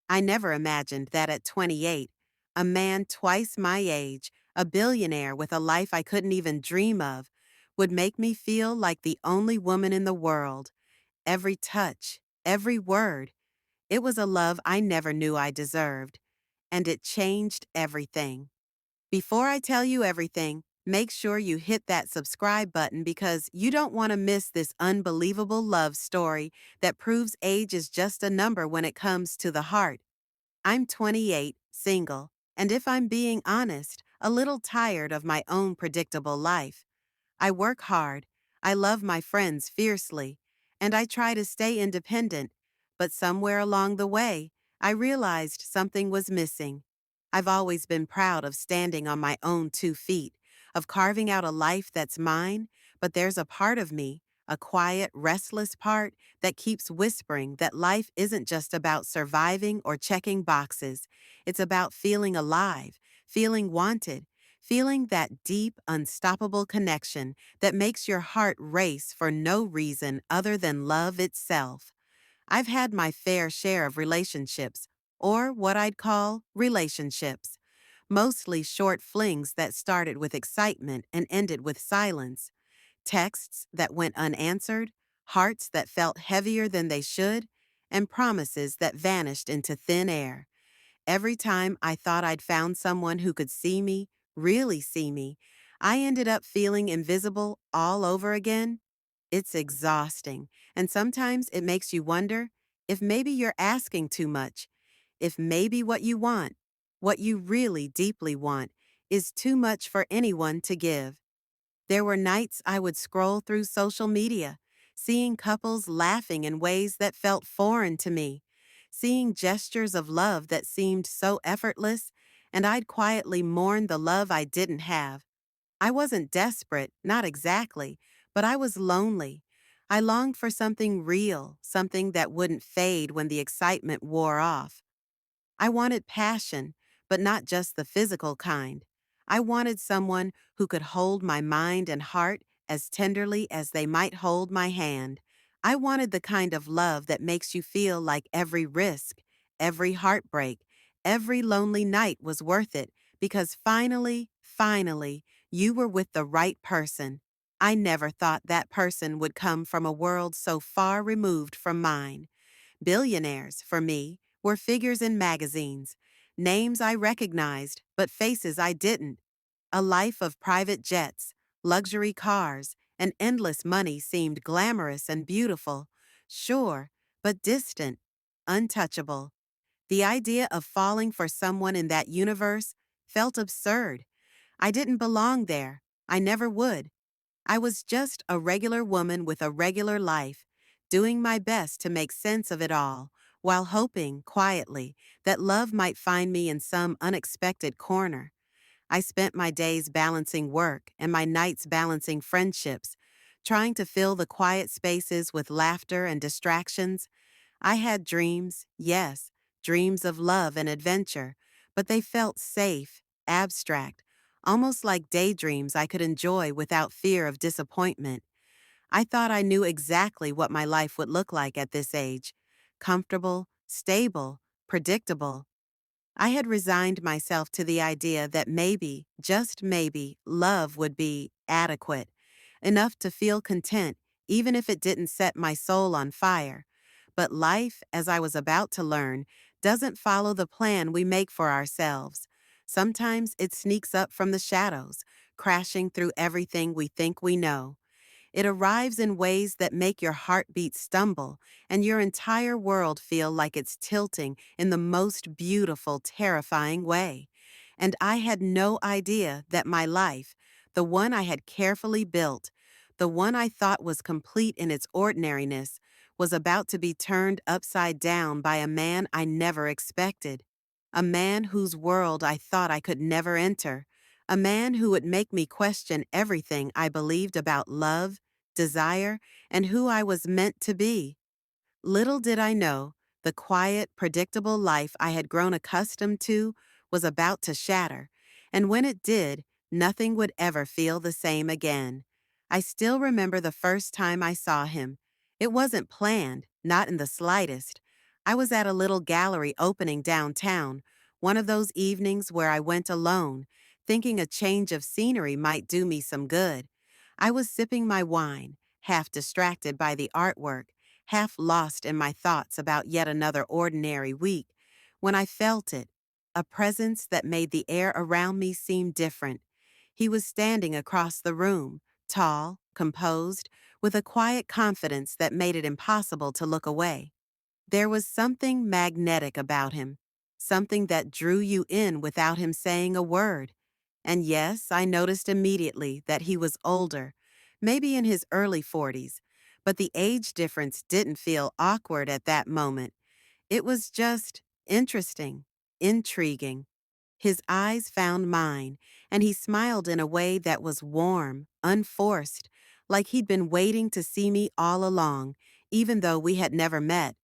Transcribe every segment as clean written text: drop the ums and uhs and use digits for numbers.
I never imagined that at 28, a man twice my age, a billionaire with a life I couldn't even dream of, would make me feel like the only woman in the world. Every touch, every word, it was a love I never knew I deserved. And it changed everything. Before I tell you everything, make sure you hit that subscribe button because you don't want to miss this unbelievable love story that proves age is just a number when it comes to the heart. I'm 28, single, and if I'm being honest, a little tired of my own predictable life. I work hard, I love my friends fiercely, and I try to stay independent, but somewhere along the way, I realized something was missing. I've always been proud of standing on my own 2 feet, of carving out a life that's mine, but there's a part of me, a quiet, restless part, that keeps whispering that life isn't just about surviving or checking boxes. It's about feeling alive, feeling wanted, feeling that deep, unstoppable connection that makes your heart race for no reason other than love itself. I've had my fair share of relationships, or what I'd call relationships. Mostly short flings that started with excitement and ended with silence, texts that went unanswered, hearts that felt heavier than they should, and promises that vanished into thin air. Every time I thought I'd found someone who could see me, really see me, I ended up feeling invisible all over again. It's exhausting, and sometimes it makes you wonder if maybe you're asking too much, if maybe what you want, what you really deeply want, is too much for anyone to give. There were nights I would scroll through social media, seeing couples laughing in ways that felt foreign to me, seeing gestures of love that seemed so effortless, and I'd quietly mourn the love I didn't have. I wasn't desperate, not exactly, but I was lonely. I longed for something real, something that wouldn't fade when the excitement wore off. I wanted passion, but not just the physical kind. I wanted someone who could hold my mind and heart as tenderly as they might hold my hand. I wanted the kind of love that makes you feel like every risk, every heartbreak, every lonely night was worth it because finally, you were with the right person. I never thought that person would come from a world so far removed from mine. Billionaires, for me, were figures in magazines, names I recognized, but faces I didn't. A life of private jets, luxury cars, and endless money seemed glamorous and beautiful, sure, but distant, untouchable. The idea of falling for someone in that universe felt absurd. I didn't belong there. I never would. I was just a regular woman with a regular life, doing my best to make sense of it all, while hoping, quietly, that love might find me in some unexpected corner. I spent my days balancing work and my nights balancing friendships, trying to fill the quiet spaces with laughter and distractions. I had dreams, yes, dreams of love and adventure, but they felt safe, abstract, almost like daydreams I could enjoy without fear of disappointment. I thought I knew exactly what my life would look like at this age: comfortable, stable, predictable. I had resigned myself to the idea that maybe, just maybe, love would be adequate, enough to feel content, even if it didn't set my soul on fire. But life, as I was about to learn, doesn't follow the plan we make for ourselves. Sometimes it sneaks up from the shadows, crashing through everything we think we know. It arrives in ways that make your heartbeat stumble and your entire world feel like it's tilting in the most beautiful, terrifying way. And I had no idea that my life, the one I had carefully built, the one I thought was complete in its ordinariness, was about to be turned upside down by a man I never expected. A man whose world I thought I could never enter. A man who would make me question everything I believed about love, desire, and who I was meant to be. Little did I know, the quiet, predictable life I had grown accustomed to was about to shatter, and when it did, nothing would ever feel the same again. I still remember the first time I saw him. It wasn't planned, not in the slightest. I was at a little gallery opening downtown, one of those evenings where I went alone, thinking a change of scenery might do me some good. I was sipping my wine, half distracted by the artwork, half lost in my thoughts about yet another ordinary week, when I felt it, a presence that made the air around me seem different. He was standing across the room, tall, composed, with a quiet confidence that made it impossible to look away. There was something magnetic about him, something that drew you in without him saying a word. And yes, I noticed immediately that he was older, maybe in his early 40s, but the age difference didn't feel awkward at that moment. It was just interesting, intriguing. His eyes found mine, and he smiled in a way that was warm, unforced, like he'd been waiting to see me all along, even though we had never met.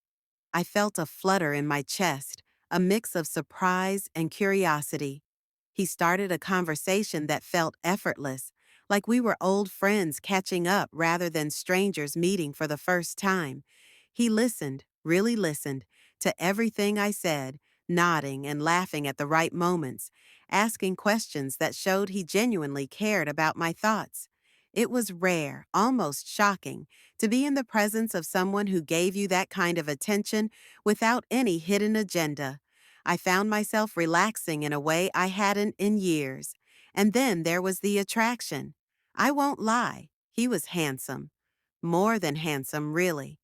I felt a flutter in my chest, a mix of surprise and curiosity. He started a conversation that felt effortless, like we were old friends catching up rather than strangers meeting for the first time. He listened, really listened, to everything I said, nodding and laughing at the right moments, asking questions that showed he genuinely cared about my thoughts. It was rare, almost shocking, to be in the presence of someone who gave you that kind of attention without any hidden agenda. I found myself relaxing in a way I hadn't in years. And then there was the attraction. I won't lie, he was handsome. More than handsome, really.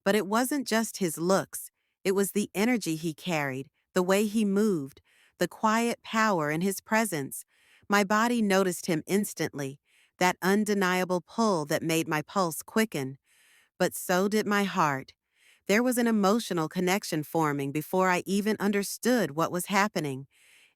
But it wasn't just his looks. It was the energy he carried, the way he moved, the quiet power in his presence. My body noticed him instantly, that undeniable pull that made my pulse quicken. But so did my heart. There was an emotional connection forming before I even understood what was happening.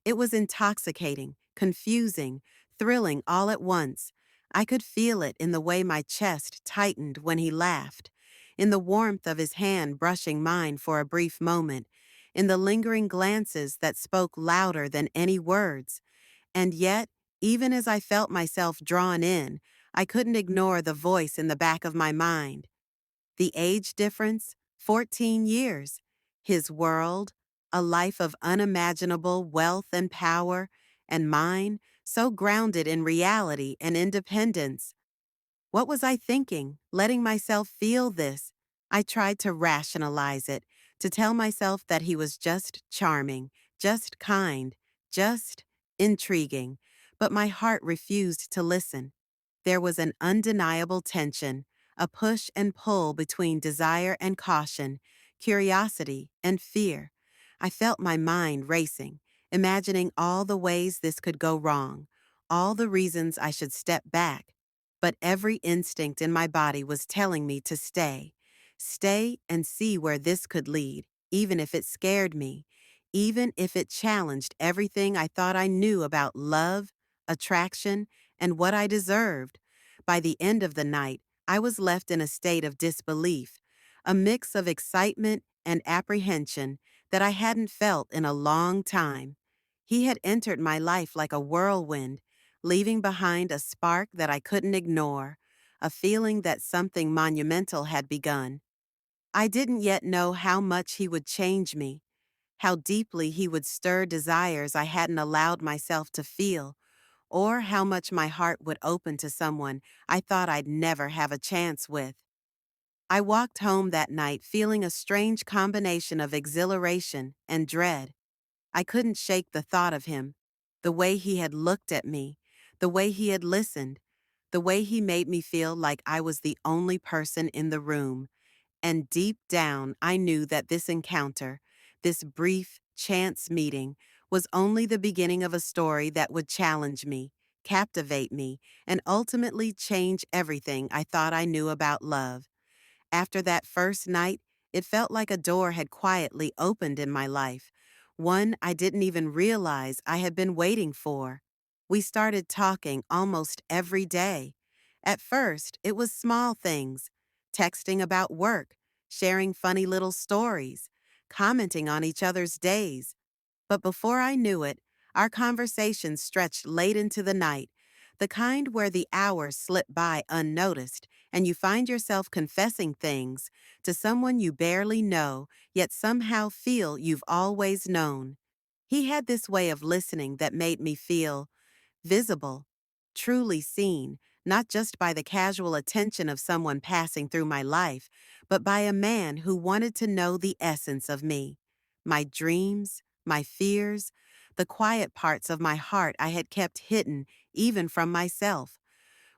It was intoxicating, confusing, thrilling all at once. I could feel it in the way my chest tightened when he laughed, in the warmth of his hand brushing mine for a brief moment, in the lingering glances that spoke louder than any words. And yet, even as I felt myself drawn in, I couldn't ignore the voice in the back of my mind. The age difference, 14 years. His world, a life of unimaginable wealth and power, and mine, so grounded in reality and independence. What was I thinking, letting myself feel this? I tried to rationalize it, to tell myself that he was just charming, just kind, just intriguing, but my heart refused to listen. There was an undeniable tension, a push and pull between desire and caution, curiosity and fear. I felt my mind racing, imagining all the ways this could go wrong, all the reasons I should step back. But every instinct in my body was telling me to stay. Stay and see where this could lead, even if it scared me, even if it challenged everything I thought I knew about love, attraction, and what I deserved. By the end of the night, I was left in a state of disbelief, a mix of excitement and apprehension that I hadn't felt in a long time. He had entered my life like a whirlwind, leaving behind a spark that I couldn't ignore, a feeling that something monumental had begun. I didn't yet know how much he would change me, how deeply he would stir desires I hadn't allowed myself to feel, or how much my heart would open to someone I thought I'd never have a chance with. I walked home that night feeling a strange combination of exhilaration and dread. I couldn't shake the thought of him, the way he had looked at me, the way he had listened, the way he made me feel like I was the only person in the room. And deep down, I knew that this encounter, this brief, chance meeting, was only the beginning of a story that would challenge me, captivate me, and ultimately change everything I thought I knew about love. After that first night, it felt like a door had quietly opened in my life, one I didn't even realize I had been waiting for. We started talking almost every day. At first, it was small things, texting about work, sharing funny little stories, commenting on each other's days. But before I knew it, our conversations stretched late into the night, the kind where the hours slip by unnoticed and you find yourself confessing things to someone you barely know, yet somehow feel you've always known. He had this way of listening that made me feel visible, truly seen, not just by the casual attention of someone passing through my life, but by a man who wanted to know the essence of me, my dreams, my fears, the quiet parts of my heart I had kept hidden even from myself.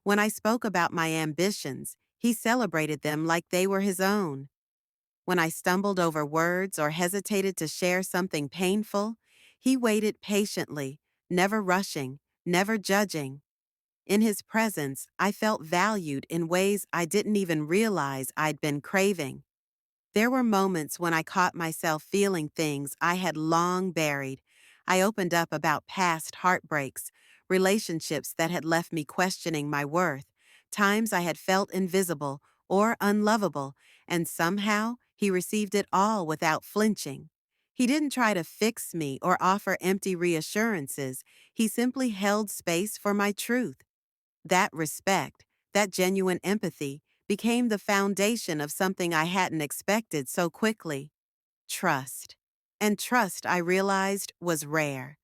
When I spoke about my ambitions, he celebrated them like they were his own. When I stumbled over words or hesitated to share something painful, he waited patiently, never rushing, never judging. In his presence, I felt valued in ways I didn't even realize I'd been craving. There were moments when I caught myself feeling things I had long buried. I opened up about past heartbreaks, relationships that had left me questioning my worth, times I had felt invisible or unlovable, and somehow he received it all without flinching. He didn't try to fix me or offer empty reassurances. He simply held space for my truth. That respect, that genuine empathy, became the foundation of something I hadn't expected so quickly: trust. And trust, I realized, was rare.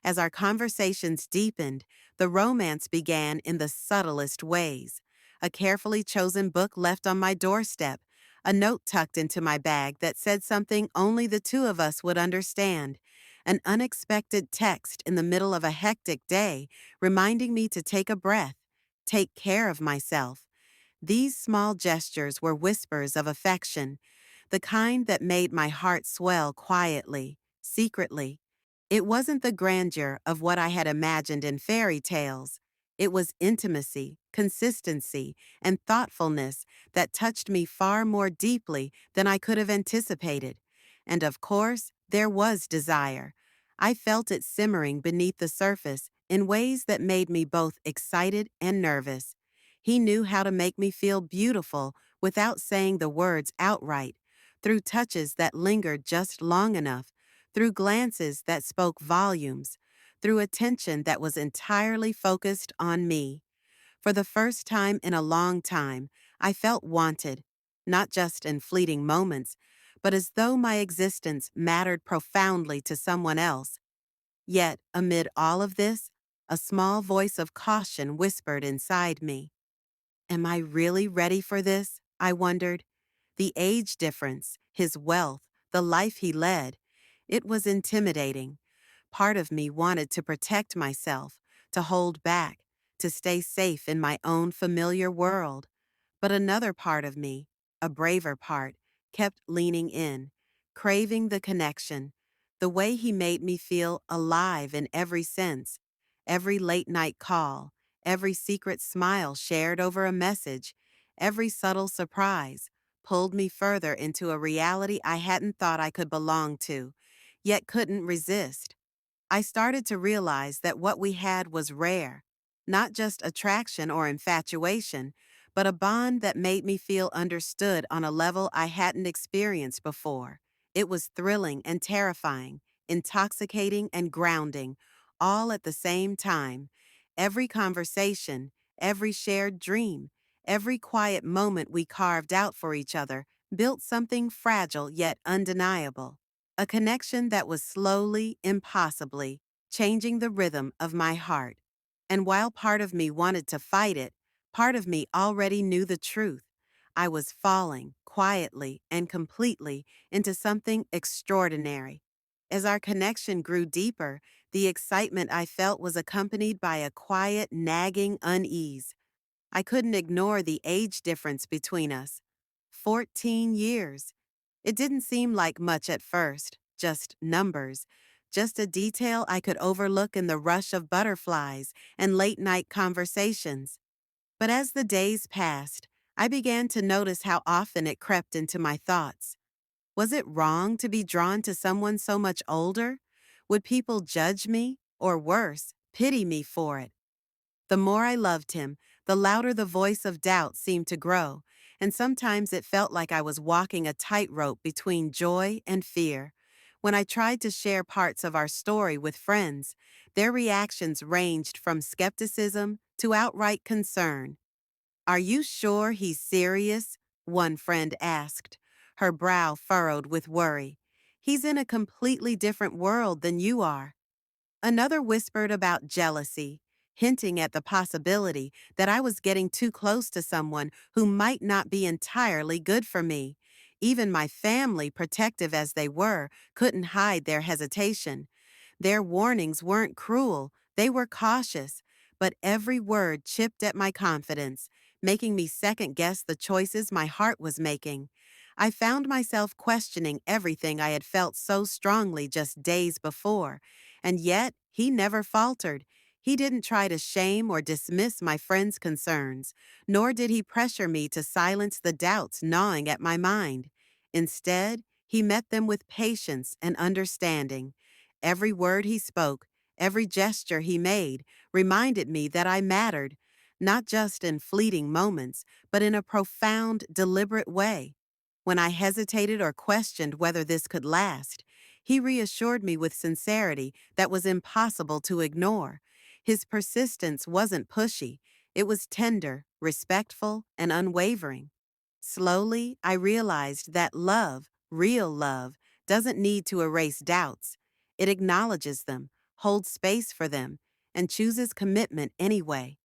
As our conversations deepened, the romance began in the subtlest ways. A carefully chosen book left on my doorstep, a note tucked into my bag that said something only the two of us would understand, an unexpected text in the middle of a hectic day reminding me to take a breath, take care of myself. These small gestures were whispers of affection, the kind that made my heart swell quietly, secretly. It wasn't the grandeur of what I had imagined in fairy tales. It was intimacy, consistency, and thoughtfulness that touched me far more deeply than I could have anticipated. And of course, there was desire. I felt it simmering beneath the surface in ways that made me both excited and nervous. He knew how to make me feel beautiful without saying the words outright, through touches that lingered just long enough, through glances that spoke volumes, through attention that was entirely focused on me. For the first time in a long time, I felt wanted, not just in fleeting moments, but as though my existence mattered profoundly to someone else. Yet, amid all of this, a small voice of caution whispered inside me. Am I really ready for this? I wondered. The age difference, his wealth, the life he led. It was intimidating. Part of me wanted to protect myself, to hold back, to stay safe in my own familiar world. But another part of me, a braver part, kept leaning in, craving the connection, the way he made me feel alive in every sense, every late night call, every secret smile shared over a message, every subtle surprise, pulled me further into a reality I hadn't thought I could belong to, yet couldn't resist. I started to realize that what we had was rare, not just attraction or infatuation, but a bond that made me feel understood on a level I hadn't experienced before. It was thrilling and terrifying, intoxicating and grounding, all at the same time. Every conversation, every shared dream, every quiet moment we carved out for each other built something fragile yet undeniable. A connection that was slowly, impossibly, changing the rhythm of my heart. And while part of me wanted to fight it, part of me already knew the truth. I was falling, quietly and completely, into something extraordinary. As our connection grew deeper, the excitement I felt was accompanied by a quiet, nagging unease. I couldn't ignore the age difference between us. 14 years. It didn't seem like much at first, just numbers, just a detail I could overlook in the rush of butterflies and late night conversations. But as the days passed, I began to notice how often it crept into my thoughts. Was it wrong to be drawn to someone so much older? Would people judge me, or worse, pity me for it? The more I loved him, the louder the voice of doubt seemed to grow, and sometimes it felt like I was walking a tightrope between joy and fear. When I tried to share parts of our story with friends, their reactions ranged from skepticism to outright concern. Are you sure he's serious? One friend asked, her brow furrowed with worry. He's in a completely different world than you are. Another whispered about jealousy, hinting at the possibility that I was getting too close to someone who might not be entirely good for me. Even my family, protective as they were, couldn't hide their hesitation. Their warnings weren't cruel, they were cautious, but every word chipped at my confidence, making me second guess the choices my heart was making. I found myself questioning everything I had felt so strongly just days before, and yet he never faltered. He didn't try to shame or dismiss my friend's concerns, nor did he pressure me to silence the doubts gnawing at my mind. Instead, he met them with patience and understanding. Every word he spoke, every gesture he made, reminded me that I mattered, not just in fleeting moments, but in a profound, deliberate way. When I hesitated or questioned whether this could last, he reassured me with sincerity that was impossible to ignore. His persistence wasn't pushy, it was tender, respectful, and unwavering. Slowly, I realized that love, real love, doesn't need to erase doubts. It acknowledges them, holds space for them, and chooses commitment anyway.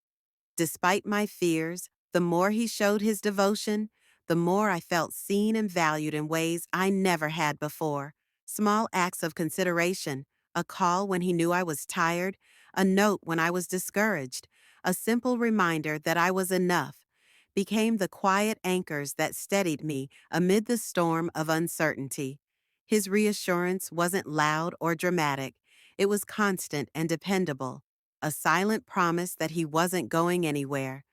Despite my fears, the more he showed his devotion, the more I felt seen and valued in ways I never had before. Small acts of consideration, a call when he knew I was tired, a note when I was discouraged, a simple reminder that I was enough, became the quiet anchors that steadied me amid the storm of uncertainty. His reassurance wasn't loud or dramatic, it was constant and dependable, a silent promise that he wasn't going anywhere.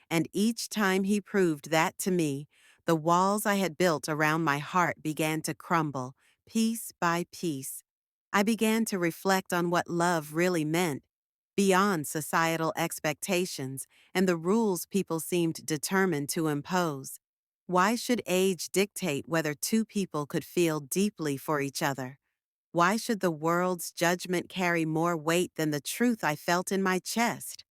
And each time he proved that to me, the walls I had built around my heart began to crumble, piece by piece. I began to reflect on what love really meant, beyond societal expectations and the rules people seemed determined to impose. Why should age dictate whether two people could feel deeply for each other? Why should the world's judgment carry more weight than the truth I felt in my chest?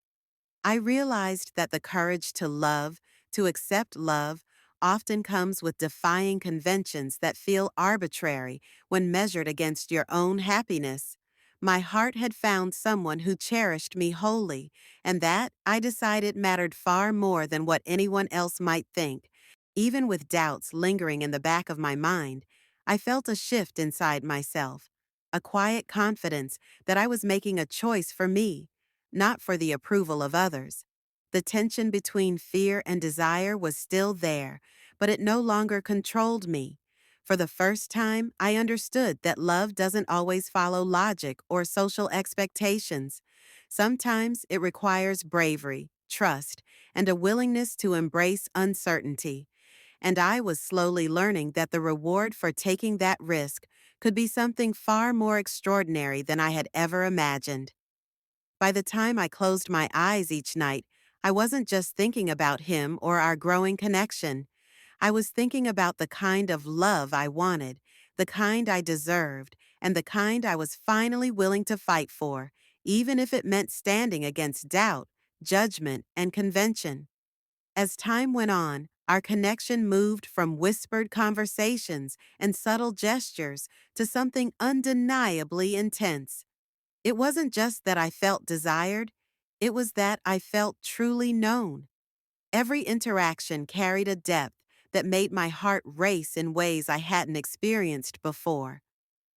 I realized that the courage to love, to accept love, often comes with defying conventions that feel arbitrary when measured against your own happiness. My heart had found someone who cherished me wholly, and that, I decided, mattered far more than what anyone else might think. Even with doubts lingering in the back of my mind, I felt a shift inside myself, a quiet confidence that I was making a choice for me, not for the approval of others. The tension between fear and desire was still there, but it no longer controlled me. For the first time, I understood that love doesn't always follow logic or social expectations. Sometimes it requires bravery, trust, and a willingness to embrace uncertainty. And I was slowly learning that the reward for taking that risk could be something far more extraordinary than I had ever imagined. By the time I closed my eyes each night, I wasn't just thinking about him or our growing connection. I was thinking about the kind of love I wanted, the kind I deserved, and the kind I was finally willing to fight for, even if it meant standing against doubt, judgment, and convention. As time went on, our connection moved from whispered conversations and subtle gestures to something undeniably intense. It wasn't just that I felt desired, it was that I felt truly known. Every interaction carried a depth that made my heart race in ways I hadn't experienced before.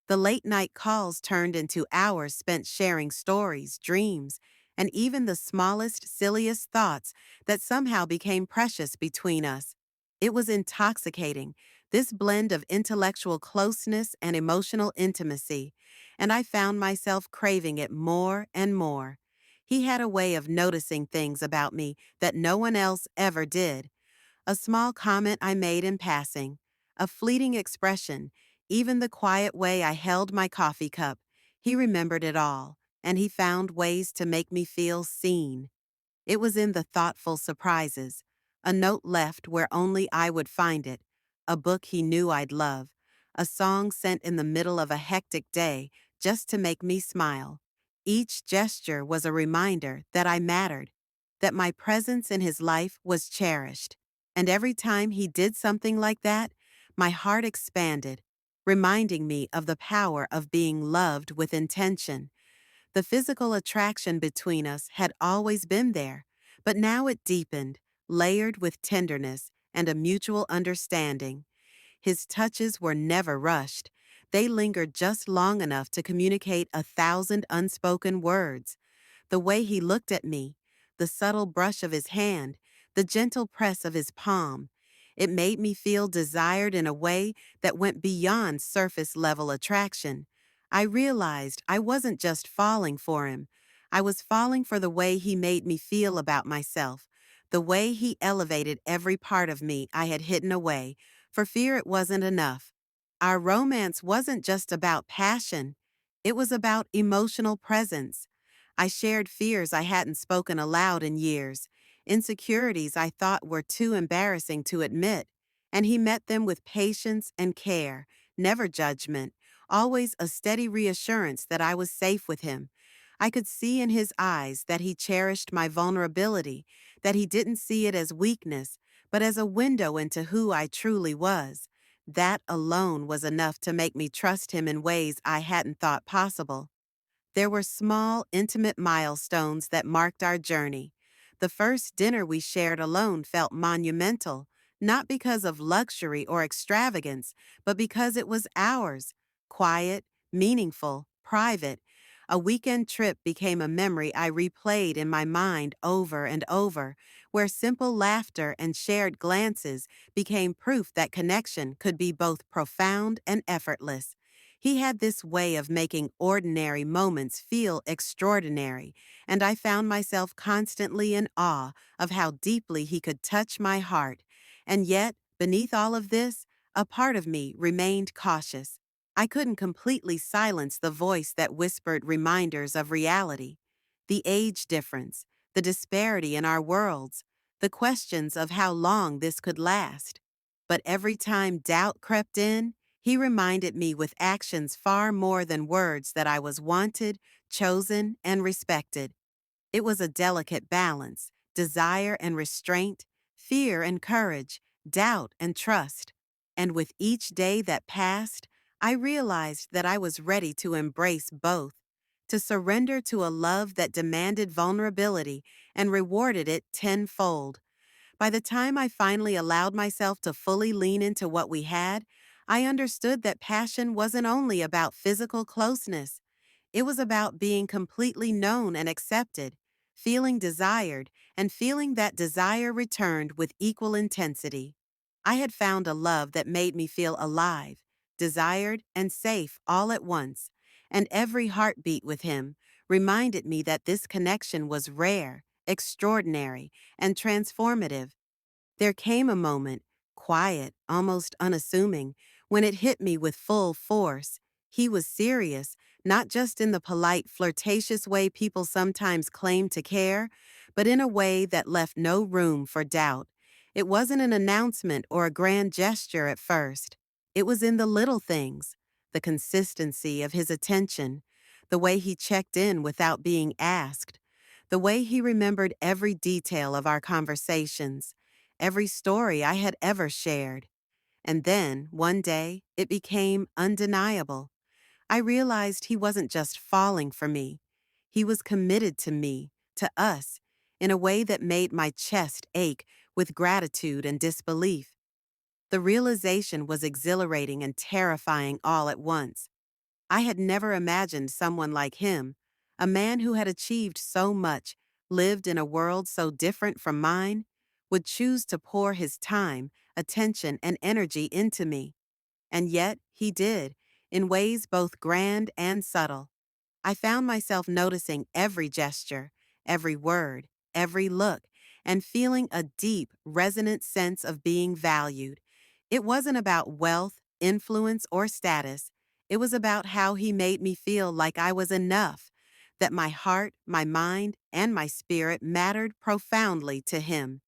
The late night calls turned into hours spent sharing stories, dreams, and even the smallest, silliest thoughts that somehow became precious between us. It was intoxicating, this blend of intellectual closeness and emotional intimacy, and I found myself craving it more and more. He had a way of noticing things about me that no one else ever did. A small comment I made in passing, a fleeting expression, even the quiet way I held my coffee cup. He remembered it all, and he found ways to make me feel seen. It was in the thoughtful surprises, a note left where only I would find it, a book he knew I'd love, a song sent in the middle of a hectic day just to make me smile. Each gesture was a reminder that I mattered. that my presence in his life was cherished. And every time he did something like that, my heart expanded, reminding me of the power of being loved with intention. The physical attraction between us had always been there, but now it deepened, layered with tenderness and a mutual understanding. His touches were never rushed. They lingered just long enough to communicate 1,000 unspoken words. The way he looked at me, the subtle brush of his hand, the gentle press of his palm, it made me feel desired in a way that went beyond surface level attraction. I realized I wasn't just falling for him. I was falling for the way he made me feel about myself, the way he elevated every part of me I had hidden away, for fear it wasn't enough. Our romance wasn't just about passion, it was about emotional presence. I shared fears I hadn't spoken aloud in years, insecurities I thought were too embarrassing to admit, and he met them with patience and care, never judgment, always a steady reassurance that I was safe with him. I could see in his eyes that he cherished my vulnerability, that he didn't see it as weakness, but as a window into who I truly was. That alone was enough to make me trust him in ways I hadn't thought possible. There were small, intimate milestones that marked our journey. The first dinner we shared alone felt monumental, not because of luxury or extravagance, but because it was ours. Quiet, meaningful, private. A weekend trip became a memory I replayed in my mind over and over, where simple laughter and shared glances became proof that connection could be both profound and effortless. He had this way of making ordinary moments feel extraordinary, and I found myself constantly in awe of how deeply he could touch my heart. And yet, beneath all of this, a part of me remained cautious. I couldn't completely silence the voice that whispered reminders of reality. The age difference, the disparity in our worlds, the questions of how long this could last. But every time doubt crept in, he reminded me with actions far more than words that I was wanted, chosen, and respected. It was a delicate balance, desire and restraint, fear and courage, doubt and trust. And with each day that passed, I realized that I was ready to embrace both, to surrender to a love that demanded vulnerability and rewarded it tenfold. By the time I finally allowed myself to fully lean into what we had, I understood that passion wasn't only about physical closeness. It was about being completely known and accepted, feeling desired, and feeling that desire returned with equal intensity. I had found a love that made me feel alive, desired, and safe all at once, and every heartbeat with him reminded me that this connection was rare, extraordinary, and transformative. There came a moment, quiet, almost unassuming, when it hit me with full force. He was serious, not just in the polite, flirtatious way people sometimes claim to care, but in a way that left no room for doubt. It wasn't an announcement or a grand gesture at first. It was in the little things, the consistency of his attention, the way he checked in without being asked, the way he remembered every detail of our conversations, every story I had ever shared. And then, one day, it became undeniable. I realized he wasn't just falling for me. He was committed to me, to us, in a way that made my chest ache with gratitude and disbelief. The realization was exhilarating and terrifying all at once. I had never imagined someone like him, a man who had achieved so much, lived in a world so different from mine, would choose to pour his time, attention, and energy into me. And yet, he did, in ways both grand and subtle. I found myself noticing every gesture, every word, every look, and feeling a deep, resonant sense of being valued. It wasn't about wealth, influence, or status. It was about how he made me feel like I was enough, that my heart, my mind, and my spirit mattered profoundly to him.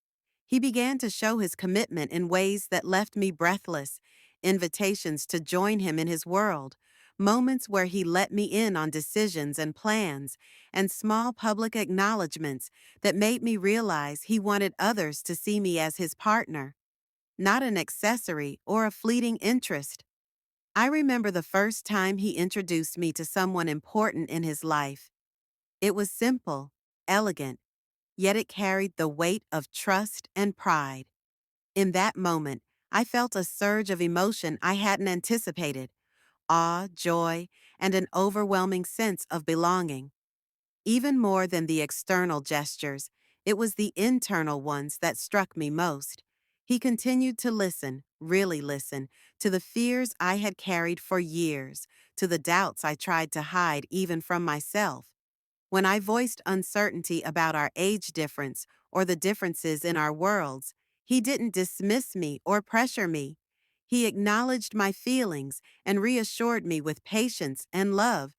He began to show his commitment in ways that left me breathless, invitations to join him in his world, moments where he let me in on decisions and plans, and small public acknowledgments that made me realize he wanted others to see me as his partner, not an accessory or a fleeting interest. I remember the first time he introduced me to someone important in his life. It was simple, elegant, yet it carried the weight of trust and pride. In that moment, I felt a surge of emotion I hadn't anticipated: awe, joy, and an overwhelming sense of belonging. Even more than the external gestures, it was the internal ones that struck me most. He continued to listen, really listen, to the fears I had carried for years, to the doubts I tried to hide even from myself. When I voiced uncertainty about our age difference or the differences in our worlds, he didn't dismiss me or pressure me. He acknowledged my feelings and reassured me with patience and love.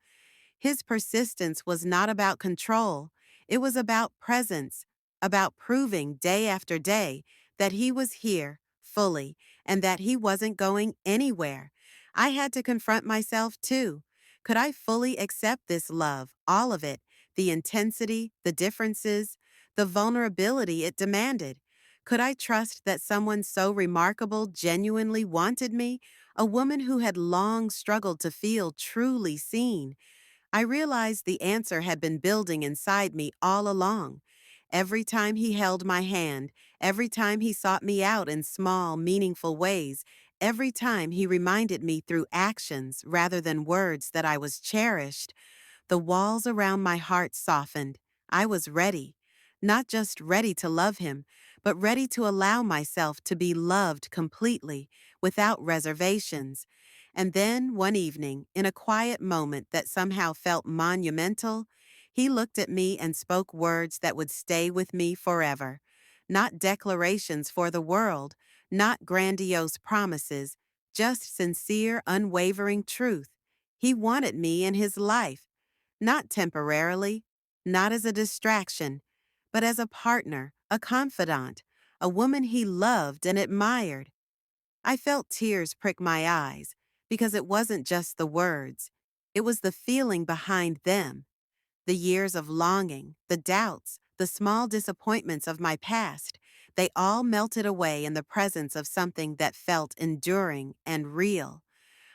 His persistence was not about control, it was about presence, about proving day after day that he was here, fully, and that he wasn't going anywhere. I had to confront myself too. Could I fully accept this love, all of it, the intensity, the differences, the vulnerability it demanded? Could I trust that someone so remarkable genuinely wanted me, a woman who had long struggled to feel truly seen? I realized the answer had been building inside me all along. Every time he held my hand, every time he sought me out in small, meaningful ways, every time he reminded me through actions rather than words that I was cherished, the walls around my heart softened. I was ready. Not just ready to love him, but ready to allow myself to be loved completely, without reservations. And then, one evening, in a quiet moment that somehow felt monumental, he looked at me and spoke words that would stay with me forever. Not declarations for the world, not grandiose promises, just sincere, unwavering truth. He wanted me in his life, not temporarily, not as a distraction, but as a partner, a confidant, a woman he loved and admired. I felt tears prick my eyes because it wasn't just the words, it was the feeling behind them. The years of longing, the doubts, the small disappointments of my past, they all melted away in the presence of something that felt enduring and real.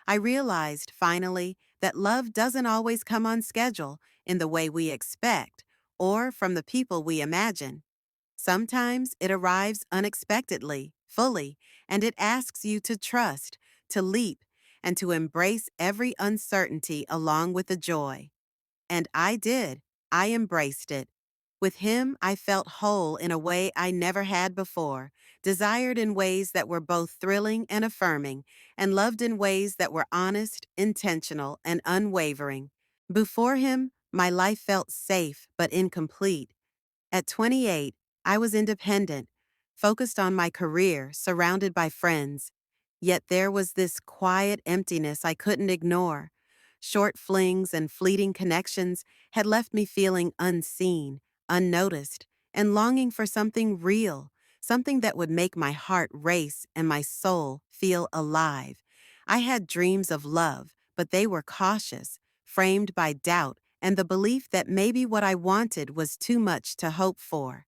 I realized, finally, that love doesn't always come on schedule in the way we expect or from the people we imagine. Sometimes it arrives unexpectedly, fully, and it asks you to trust, to leap, and to embrace every uncertainty along with the joy. And I did. I embraced it. With him, I felt whole in a way I never had before, desired in ways that were both thrilling and affirming, and loved in ways that were honest, intentional, and unwavering. Before him, my life felt safe but incomplete. At 28, I was independent, focused on my career, surrounded by friends. Yet there was this quiet emptiness I couldn't ignore. Short flings and fleeting connections had left me feeling unseen, unnoticed, and longing for something real, something that would make my heart race and my soul feel alive. I had dreams of love, but they were cautious, framed by doubt and the belief that maybe what I wanted was too much to hope for.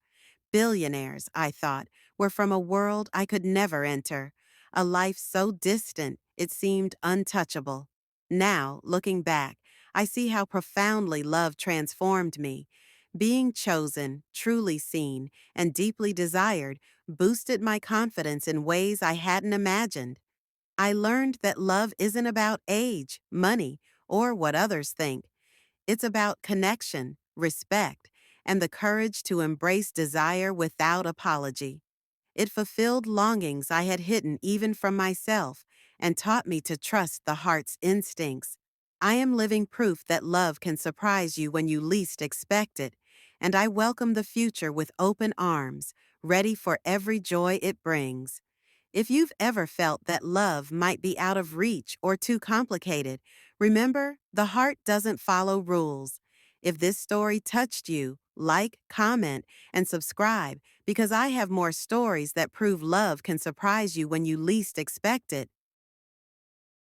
Billionaires, I thought, were from a world I could never enter, a life so distant it seemed untouchable. Now, looking back, I see how profoundly love transformed me. Being chosen, truly seen, and deeply desired boosted my confidence in ways I hadn't imagined. I learned that love isn't about age, money, or what others think. It's about connection, respect, and the courage to embrace desire without apology. It fulfilled longings I had hidden even from myself and taught me to trust the heart's instincts. I am living proof that love can surprise you when you least expect it, and I welcome the future with open arms, ready for every joy it brings. If you've ever felt that love might be out of reach or too complicated, remember, the heart doesn't follow rules. If this story touched you, like, comment, and subscribe because I have more stories that prove love can surprise you when you least expect it.